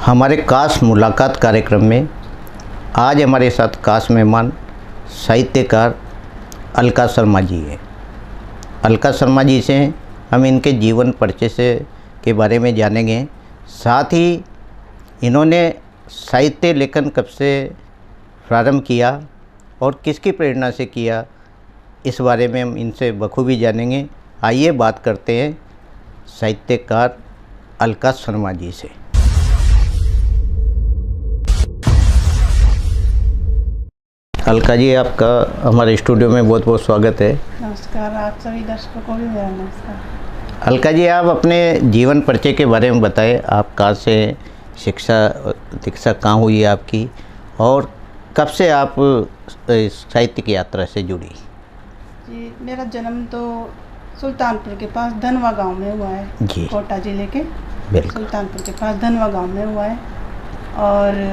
हमारे खास मुलाकात कार्यक्रम में आज हमारे साथ खास मेहमान साहित्यकार अलका शर्मा जी हैं। अलका शर्मा जी से हम इनके जीवन परिचय से के बारे में जानेंगे। साथ ही इन्होंने साहित्य लेखन कब से प्रारंभ किया और किसकी प्रेरणा से किया, इस बारे में हम इनसे बखूबी जानेंगे। आइए बात करते हैं साहित्यकार अलका शर्मा जी से। अलका जी, आपका हमारे स्टूडियो में बहुत बहुत स्वागत है। नमस्कार, आप सभी दर्शकों को भी मेरा नमस्कार। अलका जी, आप अपने जीवन परिचय के बारे में बताएं। आप कहाँ से दीक्षा कहाँ हुई आपकी और कब से आप साहित्य की यात्रा से जुड़ी? जी, मेरा जन्म तो सुल्तानपुर के पास धनवा गांव में हुआ है जी। कोटा जिले के सुल्तानपुर के पास धनवा गांव में हुआ है और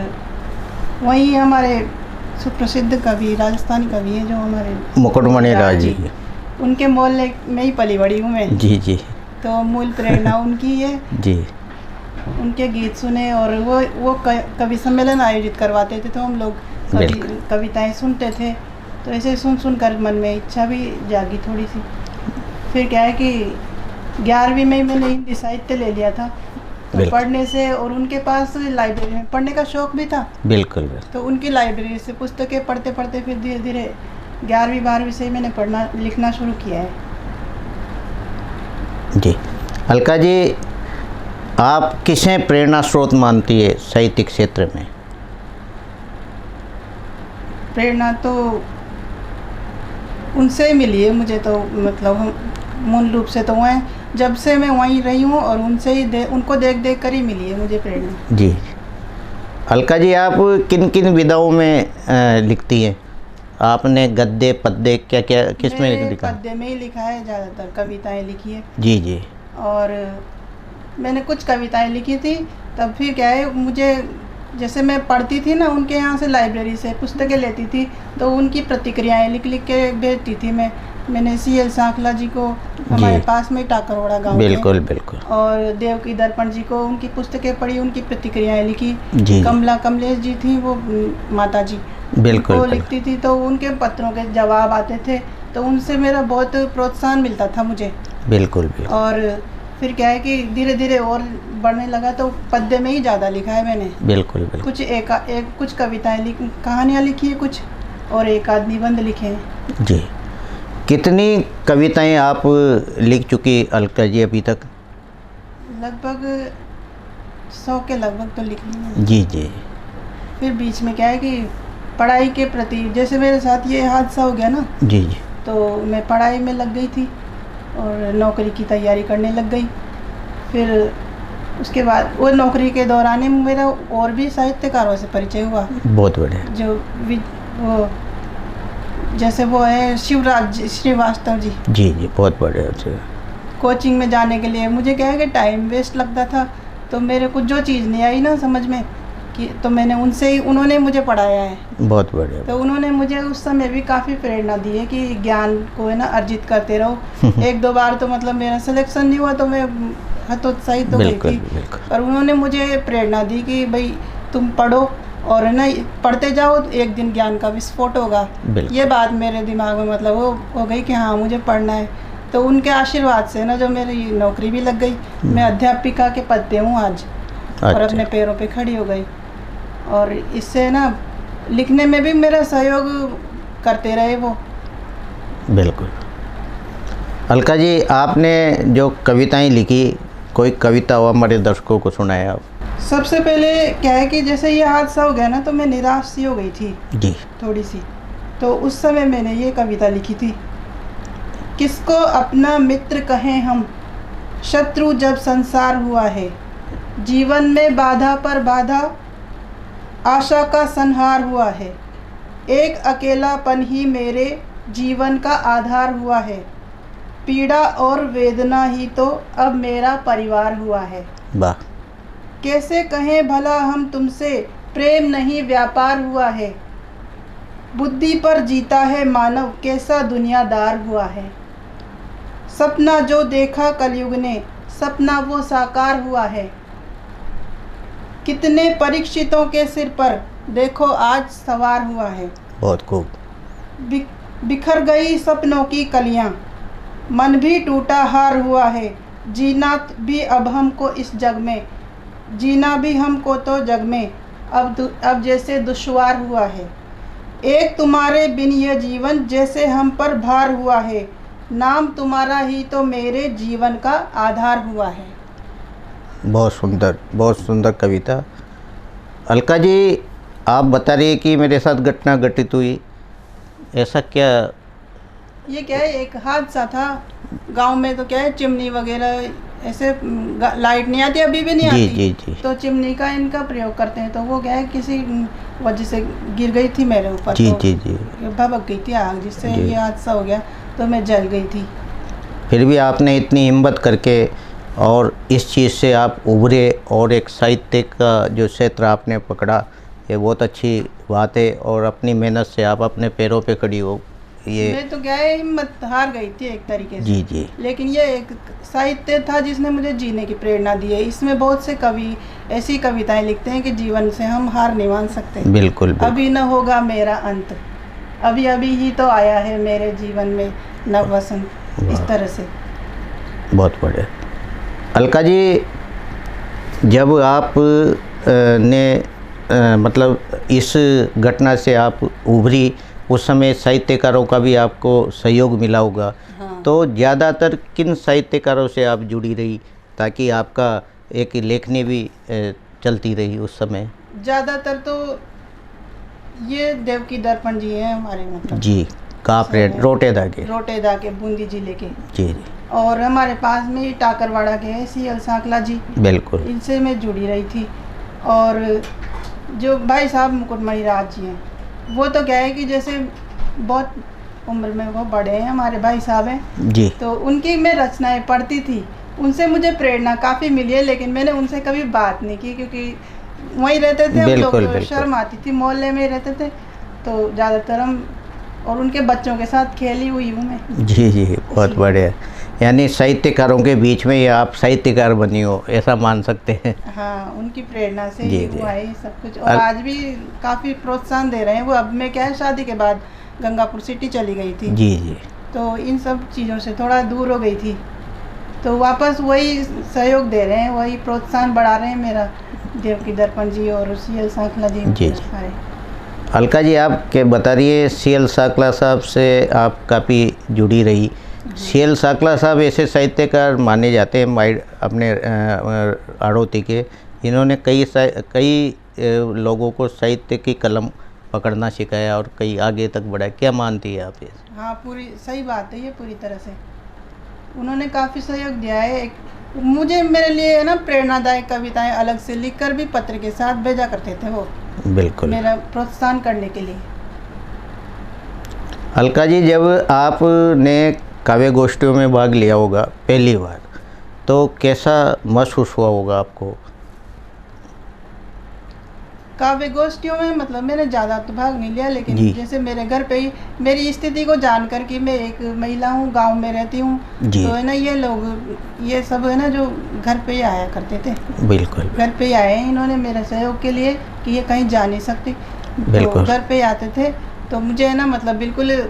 वहीं हमारे सुप्रसिद्ध कवि, राजस्थानी कवि हैं जो हमारे मुकुटमणि राज जी, उनके मोहल्ले में ही पली बड़ी हूँ मैं जी जी। तो मूल प्रेरणा उनकी है जी। उनके गीत सुने और वो कवि सम्मेलन आयोजित करवाते थे तो हम लोग कविताएं सुनते थे। तो ऐसे सुन कर मन में इच्छा भी जागी थोड़ी सी। फिर क्या है कि 11वीं में मैंने हिंदी साहित्य ले लिया था तो पढ़ने से, और उनके पास लाइब्रेरी में पढ़ने का शौक़ भी था। बिल्कुल। तो उनकी लाइब्रेरी से पुस्तकें पढ़ते पढ़ते फिर धीरे धीरे 11वीं 12वीं से ही मैंने पढ़ना लिखना शुरू किया है। जी। अलका जी, आप किसे प्रेरणा स्रोत मानती है साहित्यिक क्षेत्र में? प्रेरणा तो उनसे ही मिली है मुझे, तो मतलब हम मूल रूप से तो वह जब से मैं वहीं रही हूँ और उनसे ही उनको देख देख कर ही मिली है मुझे प्रेरणा। जी। अलका जी, आप किन किन विधाओं में लिखती हैं? आपने गद्य, पद्य, क्या क्या किस में लिखा? पद्य में ही लिखा है, ज़्यादातर कविताएं लिखी है। जी जी। और मैंने कुछ कविताएं लिखी थी। तब फिर क्या है, मुझे जैसे मैं पढ़ती थी ना, उनके यहाँ से लाइब्रेरी से पुस्तकें लेती थी तो उनकी प्रतिक्रियाएं लिख लिख के भेजती थी मैंने CL सांखला जी को, हमारे पास में टाकरवाड़ा गाँव, बिल्कुल बिल्कुल, और देवकी दर्पण जी को उनकी पुस्तकें पढ़ी, उनकी प्रतिक्रियाएं लिखी। कमला कमलेश जी थी, वो माता जी, बिल्कुल, वो लिखती थी तो उनके पत्रों के जवाब आते थे तो उनसे मेरा बहुत प्रोत्साहन मिलता था मुझे। बिल्कुल बिल्कुल। और फिर क्या है कि धीरे धीरे और बढ़ने लगा तो पद्य में ही ज़्यादा लिखा है मैंने। बिल्कुल बिल्कुल। कुछ कविताएं कहानियाँ लिखी है कुछ, और एक आध निबंध लिखे हैं। जी। कितनी कविताएं आप लिख चुकी अलका जी अभी तक? लगभग 100 के लगभग तो लिख ली। जी जी। फिर बीच में क्या है कि पढ़ाई के प्रति, जैसे मेरे साथ ये हादसा हो गया ना, जी जी, तो मैं पढ़ाई में लग गई थी और नौकरी की तैयारी करने लग गई। फिर उसके बाद वो नौकरी के दौरान मेरा और भी साहित्यकारों से परिचय हुआ। बहुत बढ़िया। जो वो जैसे वो है शिवराज श्रीवास्तव जी। जी जी, बहुत बढ़िया। कोचिंग में जाने के लिए मुझे क्या है कि टाइम वेस्ट लगता था, तो मेरे को जो चीज़ नहीं आई ना समझ में कि, तो मैंने उनसे ही, उन्होंने मुझे पढ़ाया है। बहुत बढ़िया। तो उन्होंने मुझे उस समय भी काफ़ी प्रेरणा दी है कि ज्ञान को है ना अर्जित करते रहो। 1-2 बार तो मतलब मेरा सिलेक्शन नहीं हुआ तो मैं हतोत्साहित हो गई थी, पर उन्होंने मुझे प्रेरणा दी कि भाई तुम पढ़ो और है ना पढ़ते जाओ, तो एक दिन ज्ञान का विस्फोट होगा। ये बात मेरे दिमाग में मतलब वो हो गई कि हाँ मुझे पढ़ना है। तो उनके आशीर्वाद से ना जो मेरी नौकरी भी लग गई, मैं अध्यापिका के पद पे हूँ आज। और अपने पैरों पे खड़ी हो गई। और इससे ना लिखने में भी मेरा सहयोग करते रहे वो। बिल्कुल। अलका जी, आपने जो कविताएं लिखी, कोई कविता हो हमारे दर्शकों को सुनाए आप? सबसे पहले क्या है कि जैसे ये हादसा हो गया ना तो मैं निराश सी हो गई थी जी, थोड़ी सी। तो उस समय मैंने ये कविता लिखी थी। किसको अपना मित्र कहें हम, शत्रु जब संसार हुआ है। जीवन में बाधा पर बाधा, आशा का संहार हुआ है। एक अकेलापन ही मेरे जीवन का आधार हुआ है। पीड़ा और वेदना ही तो अब मेरा परिवार हुआ है। वाह। कैसे कहें भला हम तुमसे, प्रेम नहीं व्यापार हुआ है। बुद्धि पर जीता है मानव, कैसा दुनियादार हुआ है। सपना जो देखा कलयुग ने, सपना वो साकार हुआ है। कितने परीक्षितों के सिर पर देखो आज सवार हुआ है। बहुत खूब। बिखर गई सपनों की कलियां, मन भी टूटा हार हुआ है। जीना भी अब हमको इस जग में, जीना भी हमको तो जग में अब जैसे दुश्वार हुआ है। एक तुम्हारे बिन ये जीवन जैसे हम पर भार हुआ है। नाम तुम्हारा ही तो मेरे जीवन का आधार हुआ है। बहुत सुंदर कविता। अलका जी, आप बता रही है कि मेरे साथ घटना घटित हुई, ऐसा क्या? ये क्या है, एक हादसा था गांव में। तो क्या है, चिमनी वगैरह ऐसे लाइट नहीं आती, अभी भी नहीं आती। जी। तो चिमनी का इनका प्रयोग करते हैं। तो वो क्या है, किसी वजह से गिर गई थी मेरे ऊपर। जी। भभक गई थी आग, जिससे ये हादसा हो गया। तो मैं जल गई थी। फिर भी आपने इतनी हिम्मत करके और इस चीज़ से आप उभरे और एक साहित्य का जो क्षेत्र आपने पकड़ा, ये बहुत अच्छी बात है। और अपनी मेहनत से आप अपने पैरों पे खड़ी हो। ये मैं तो क्या है, हिम्मत हार गई थी एक तरीके से। जी। लेकिन ये एक साहित्य था जिसने मुझे जीने की प्रेरणा दी है। इसमें बहुत से कवि ऐसी कविताएं लिखते हैं कि जीवन से हम हार नहीं मान सकते। बिल्कुल। अभी न होगा मेरा अंत, अभी अभी ही तो आया है मेरे जीवन में नव वसंत। इस तरह से। बहुत बढ़िया। अलका जी, जब आप मतलब इस घटना से आप उभरी, उस समय साहित्यकारों का भी आपको सहयोग मिला होगा। हाँ। तो ज़्यादातर किन साहित्यकारों से आप जुड़ी रही ताकि आपका एक लेखनी भी चलती रही उस समय? ज़्यादातर तो ये देवकी दर्पण जी हैं हमारे, मतलब जी। रोटेदा के बूंदी जिले के। जी। और हमारे पास में टाकरवाड़ा के हैं CL सांकला जी। बिल्कुल। इनसे मैं जुड़ी रही थी। और जो भाई साहब मुकुटमणि राज जी हैं, वो तो क्या है कि जैसे बहुत उम्र में वो बड़े हैं, हमारे भाई साहब हैं जी। तो उनकी मैं रचनाएं पढ़ती थी, उनसे मुझे प्रेरणा काफ़ी मिली है। लेकिन मैंने उनसे कभी बात नहीं की, क्योंकि वहीं रहते थे हम लोग, शर्म आती थी, मोहल्ले में रहते थे। तो ज़्यादातर हम और उनके बच्चों के साथ खेली हुई हूँ मैं। जी। बहुत बढ़िया। यानी साहित्यकारों के बीच में ये आप साहित्यकार बनी हो, ऐसा मान सकते हैं। हाँ, उनकी प्रेरणा से ही हुआ है सब कुछ। और आज भी काफ़ी प्रोत्साहन दे रहे हैं वो। अब मैं क्या है, शादी के बाद गंगापुर सिटी चली गई थी। जी। तो इन सब चीज़ों से थोड़ा दूर हो गई थी, तो वापस वही सहयोग दे रहे हैं, वही प्रोत्साहन बढ़ा रहे हैं मेरा। देवकी दर्पण जी और CL सांकला जी सारे। अलका जी, आप के बता रही है CL सांकला साहब से आप काफ़ी जुड़ी रही। CL सांकला साहब ऐसे साहित्यकार माने जाते हैं अपने आड़ोती के, इन्होंने कई लोगों को साहित्य की कलम पकड़ना सिखाया और कई आगे तक बढ़ाया। क्या मानती है आप इस? हाँ, पूरी सही बात है ये। पूरी तरह से उन्होंने काफ़ी सहयोग दिया है। मुझे, मेरे लिए है ना, प्रेरणादायक कविताएं अलग से लिखकर भी पत्र के साथ भेजा करते थे वो। बिल्कुल। मेरा प्रोत्साहन करने के लिए। अलका जी, जब आपने काव्य गोष्ठियों में भाग लिया होगा पहली बार, तो कैसा महसूस हुआ होगा आपको? काव्य गोष्ठियों में मतलब मैंने ज़्यादा तो भाग नहीं लिया, लेकिन जैसे मेरे घर पे ही मेरी स्थिति को जानकर कि मैं एक महिला हूँ, गांव में रहती हूँ, तो है ना, ये लोग ये सब है ना जो घर पे ही आया करते थे। बिल्कुल। घर पे ही आए हैं इन्होंने मेरे सहयोग के लिए कि ये कहीं जा नहीं सकती। बिल्कुल। तो घर पे ही आते थे, तो मुझे है ना मतलब बिल्कुल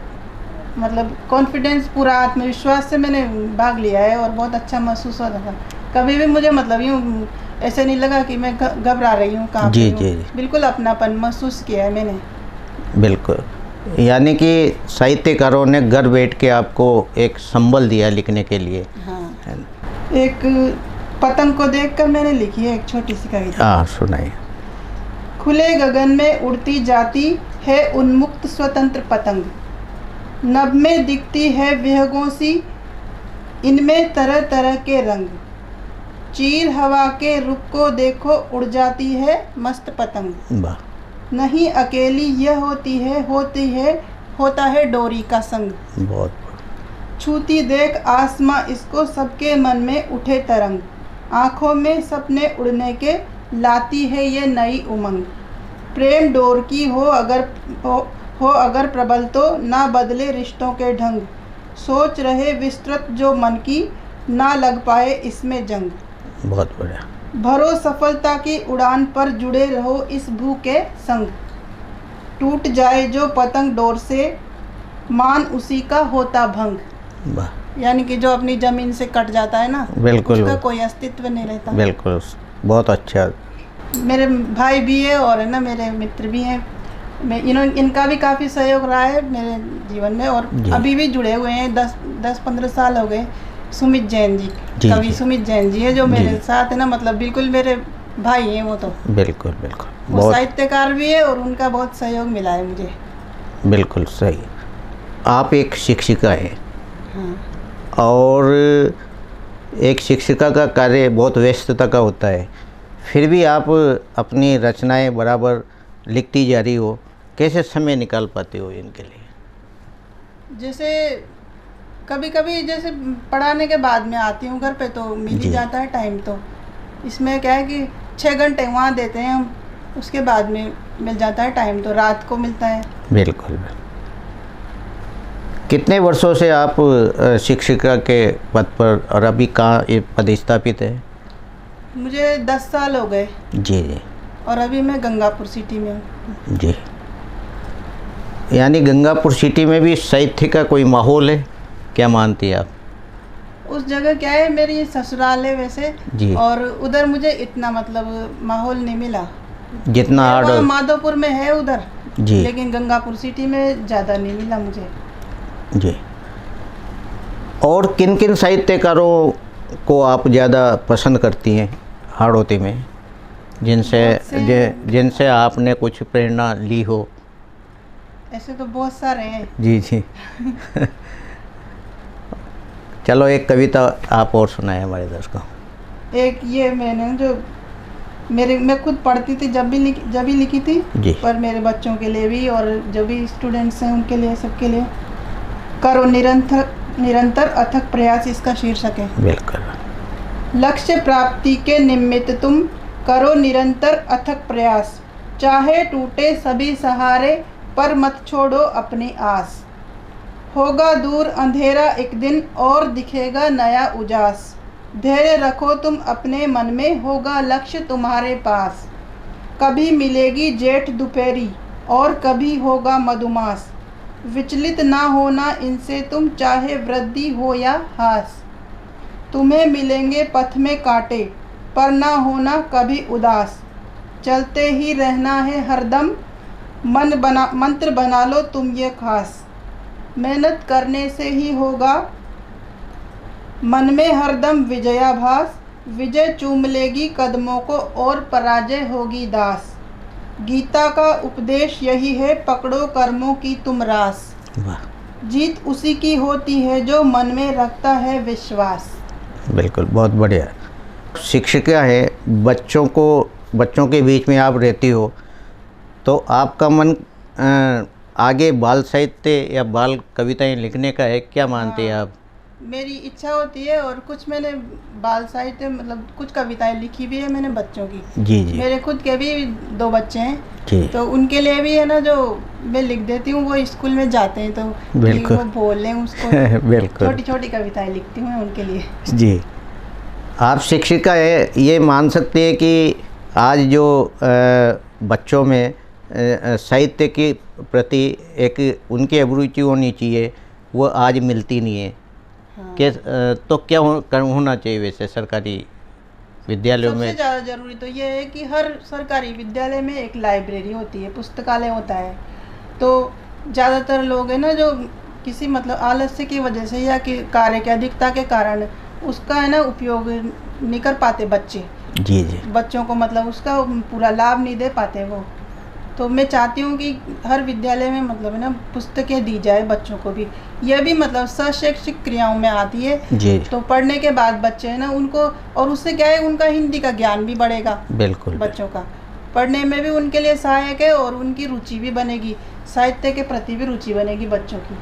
मतलब कॉन्फिडेंस, पूरा आत्मविश्वास से मैंने भाग लिया है और बहुत अच्छा महसूस होता था। कभी भी मुझे मतलब यूँ ऐसे नहीं लगा कि मैं घबरा रही हूँ, कहाँ पे हूँ। बिल्कुल अपनापन महसूस किया है मैंने। बिल्कुल। यानी कि साहित्यकारों ने घर बैठ के आपको एक संबल दिया लिखने के लिए। हाँ। एक पतंग को देखकर मैंने लिखी है एक छोटी सी कविता। हाँ, सुनाइए। खुले गगन में उड़ती जाती है उन्मुक्त स्वतंत्र पतंग, नभ में दिखती है विहंगों सी, इनमें तरह तरह के रंग, चीर हवा के रुख को देखो उड़ जाती है मस्त पतंग। वाह। नहीं अकेली यह होता है डोरी का संग। बहुत। छूती देख आसमां इसको सबके मन में उठे तरंग, आँखों में सपने उड़ने के लाती है ये नई उमंग। प्रेम डोर की हो अगर प्रबल तो ना बदले रिश्तों के ढंग, सोच रहे विस्तृत जो मन की ना लग पाए इसमें जंग। बहुत बढ़िया। भरो सफलता की उड़ान पर, जुड़े रहो इस भू के संग। टूट जाए जो पतंग डोर से, मान उसी का होता भंग। यानी कि जो अपनी ज़मीन से कट जाता है ना, बिल्कुल, उसका कोई अस्तित्व नहीं रहता। बिल्कुल, बहुत अच्छा। मेरे भाई भी है और है ना मेरे मित्र भी हैं। इनका भी काफ़ी सहयोग रहा है मेरे जीवन में, और अभी भी जुड़े हुए हैं। 10-15 साल हो गए। सुमित जैन जी, कवि सुमित जैन जी है जो मेरे साथ है ना, मतलब बिल्कुल मेरे भाई हैं वो तो। बिल्कुल बिल्कुल, वो साहित्यकार भी है और उनका बहुत सहयोग मिला है मुझे। बिल्कुल सही। आप एक शिक्षिका हैं। हाँ। और एक शिक्षिका का कार्य बहुत व्यस्तता का होता है, फिर भी आप अपनी रचनाएं बराबर लिखती जा रही हो। कैसे समय निकाल पाते हो इनके लिए? जैसे कभी कभी जैसे पढ़ाने के बाद में आती हूँ घर पे तो मिल ही जाता है टाइम। तो इसमें क्या है कि 6 घंटे वहाँ देते हैं हम, उसके बाद में मिल जाता है टाइम, तो रात को मिलता है। बिल्कुल। कितने वर्षों से आप शिक्षिका के पद पर, और अभी कहाँ ये पदस्थापित है? मुझे 10 साल हो गए। जी जी। और अभी मैं गंगापुर सिटी में हूँ। जी। यानी गंगापुर सिटी में भी साहित्य का कोई माहौल है, क्या मानती है आप? उस जगह क्या है, मेरी ससुराल है वैसे जी। और उधर मुझे इतना मतलब माहौल नहीं मिला जितना माधोपुर में है उधर जी, लेकिन गंगापुर सिटी में ज़्यादा नहीं मिला मुझे जी। और किन किन साहित्यकारों को आप ज़्यादा पसंद करती हैं हाड़ौती में, जिनसे आपने कुछ प्रेरणा ली हो? ऐसे तो बहुत सारे हैं जी जी। चलो एक कविता आप और सुनाए हमारे दर्शकों को। एक ये मैंने जो मैं खुद पढ़ती थी जब भी लिखी थी जी, पर मेरे बच्चों के लिए भी और जो भी स्टूडेंट्स हैं उनके लिए, सबके लिए। करो निरंतर अथक प्रयास, इसका शीर्षक है। बिल्कुल। लक्ष्य प्राप्ति के निमित्त तुम करो निरंतर अथक प्रयास, चाहे टूटे सभी सहारे पर मत छोड़ो अपनी आस। होगा दूर अंधेरा एक दिन और दिखेगा नया उजास, धैर्य रखो तुम अपने मन में, होगा लक्ष्य तुम्हारे पास। कभी मिलेगी जेठ दोपहरी और कभी होगा मधुमास, विचलित ना होना इनसे तुम, चाहे वृद्धि हो या ह्रास। तुम्हें मिलेंगे पथ में कांटे पर ना होना कभी उदास, चलते ही रहना है हरदम, मंत्र बना लो तुम ये खास। मेहनत करने से ही होगा मन में हरदम विजयाभास, विजय चूम लेगी कदमों को और पराजय होगी दास। गीता का उपदेश यही है, पकड़ो कर्मों की तुम रास, जीत उसी की होती है जो मन में रखता है विश्वास। बिल्कुल, बहुत बढ़िया। शिक्षिका है, बच्चों के बीच में आप रहती हो, तो आपका मन आगे बाल साहित्य या बाल कविताएं लिखने का है, क्या मानते हैं आप? मेरी इच्छा होती है और कुछ मैंने बाल साहित्य मतलब कुछ कविताएं लिखी भी है मैंने बच्चों की। जी जी। मेरे खुद के भी 2 बच्चे हैं जी, तो उनके लिए भी है ना जो मैं लिख देती हूँ, वो स्कूल में जाते हैं तो वो बोल लें उसको। बिल्कुल, छोटी छोटी कविताएं लिखती हूँ उनके लिए जी। आप शिक्षिका है, ये मान सकते हैं कि आज जो बच्चों में साहित्य के प्रति एक उनकी अभिरुचि होनी चाहिए, वो आज मिलती नहीं है। हाँ। तो क्या होना चाहिए वैसे सरकारी विद्यालयों में? सबसे ज़्यादा ज़रूरी तो ये है कि हर सरकारी विद्यालय में एक लाइब्रेरी होती है, पुस्तकालय होता है। तो ज़्यादातर लोग हैं ना जो किसी मतलब आलस्य की वजह से या कि कार्य की अधिकता के कारण उसका है ना उपयोग नहीं कर पाते बच्चे। जी जी। बच्चों को मतलब उसका पूरा लाभ नहीं दे पाते वो। तो मैं चाहती हूँ कि हर विद्यालय में मतलब है ना पुस्तकें दी जाए बच्चों को भी। यह भी मतलब शैक्षिक क्रियाओं में आती है जी। तो पढ़ने के बाद बच्चे है ना उनको, और उससे क्या है उनका हिंदी का ज्ञान भी बढ़ेगा। बिल्कुल। बच्चों का पढ़ने में भी उनके लिए सहायक है और उनकी रुचि भी बनेगी, साहित्य के प्रति भी रुचि बनेगी बच्चों की।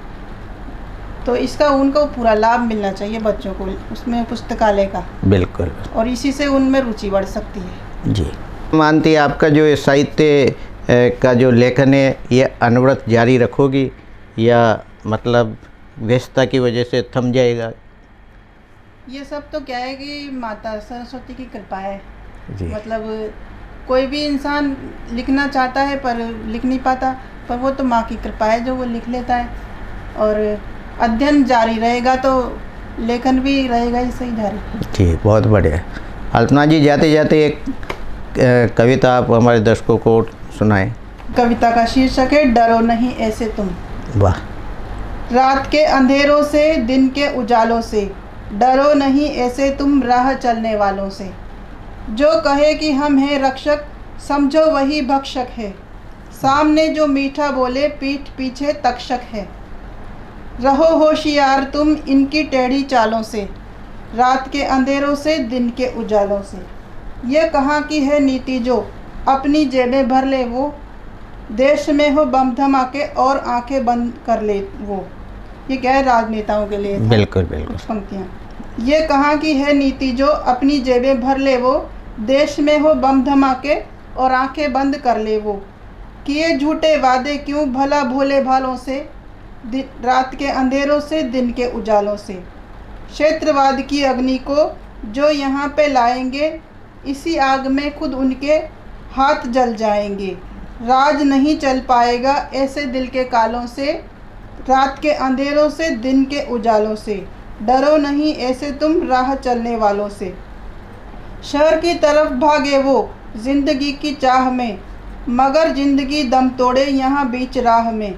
तो इसका उनको पूरा लाभ मिलना चाहिए बच्चों को उसमें, पुस्तकालय का। बिल्कुल। और इसी से उनमें रुचि बढ़ सकती है जी। मानती है आपका जो साहित्य का जो लेखन है ये अनवरत जारी रखोगी या मतलब व्यस्तता की वजह से थम जाएगा? ये सब तो क्या है कि माता सरस्वती की कृपा है। जी। मतलब कोई भी इंसान लिखना चाहता है पर लिख नहीं पाता, पर वो तो माँ की कृपा है जो वो लिख लेता है। और अध्ययन जारी रहेगा तो लेखन भी रहेगा ही सही जारी। जी, बहुत बढ़िया। अल्पना जी, जाते जाते एक कविता आप हमारे दर्शकों को सुनाएं। कविता का शीर्षक है डरो नहीं ऐसे तुम। वाह। रात के अंधेरों से, दिन के उजालों से, डरो नहीं ऐसे तुम राह चलने वालों से। जो कहे कि हम हैं रक्षक, समझो वही भक्षक है। सामने जो मीठा बोले, पीठ पीछे तक्षक है। रहो होशियार तुम इनकी टेढ़ी चालों से, रात के अंधेरों से, दिन के उजालों से। ये कहाँ की है नीति जो अपनी जेबें भर ले वो, देश में हो बम धमाके और आंखें बंद कर ले वो। ये क्या है, राजनेताओं के लिए था। बिल्कुल बिल्कुल पंक्तियाँ। ये कहाँ की है नीति जो अपनी जेबें भर ले वो, देश में हो बम धमाके और आंखें बंद कर ले वो। किए झूठे वादे क्यों भला भोले भालों से, रात के अंधेरों से, दिन के उजालों से। क्षेत्रवाद की अग्नि को जो यहाँ पे लाएंगे, इसी आग में खुद उनके हाथ जल जाएंगे। राज नहीं चल पाएगा ऐसे दिल के कालों से, रात के अंधेरों से, दिन के उजालों से। डरो नहीं ऐसे तुम राह चलने वालों से। शहर की तरफ भागे वो जिंदगी की चाह में, मगर जिंदगी दम तोड़े यहाँ बीच राह में।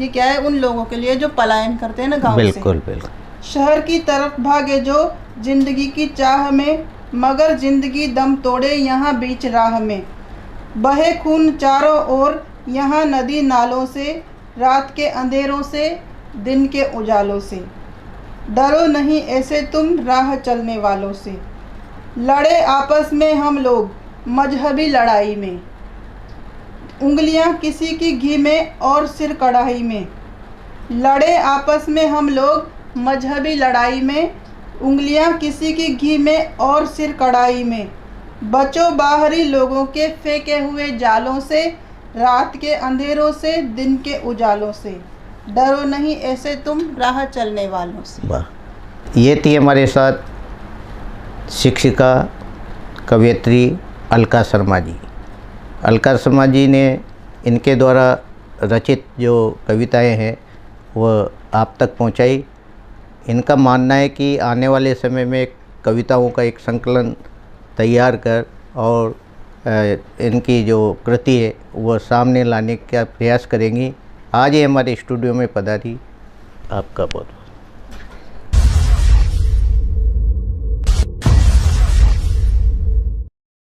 ये क्या है, उन लोगों के लिए जो पलायन करते हैं ना गाँव से। बिल्कुल बिल्कुल। शहर की तरफ भागे जो जिंदगी की चाह में, मगर जिंदगी दम तोड़े यहाँ बीच राह में। बहे खून चारों ओर यहाँ नदी नालों से, रात के अंधेरों से, दिन के उजालों से। डरो नहीं ऐसे तुम राह चलने वालों से। लड़े आपस में हम लोग मजहबी लड़ाई में, उंगलियां किसी की घी में और सिर कढ़ाई में। लड़े आपस में हम लोग मजहबी लड़ाई में, उंगलियां किसी की घी में और सिर कढ़ाई में। बचो बाहरी लोगों के फेंके हुए जालों से, रात के अंधेरों से, दिन के उजालों से। डरो नहीं ऐसे तुम राह चलने वालों से। वाह। ये थी हमारे साथ शिक्षिका कवयित्री अलका शर्मा जी। अलका शर्मा जी ने इनके द्वारा रचित जो कविताएं हैं वह आप तक पहुंचाई। इनका मानना है कि आने वाले समय में कविताओं का एक संकलन तैयार कर और इनकी जो कृति है वह सामने लाने का प्रयास करेंगी। आज ये हमारे स्टूडियो में पधारी, आपका बहुत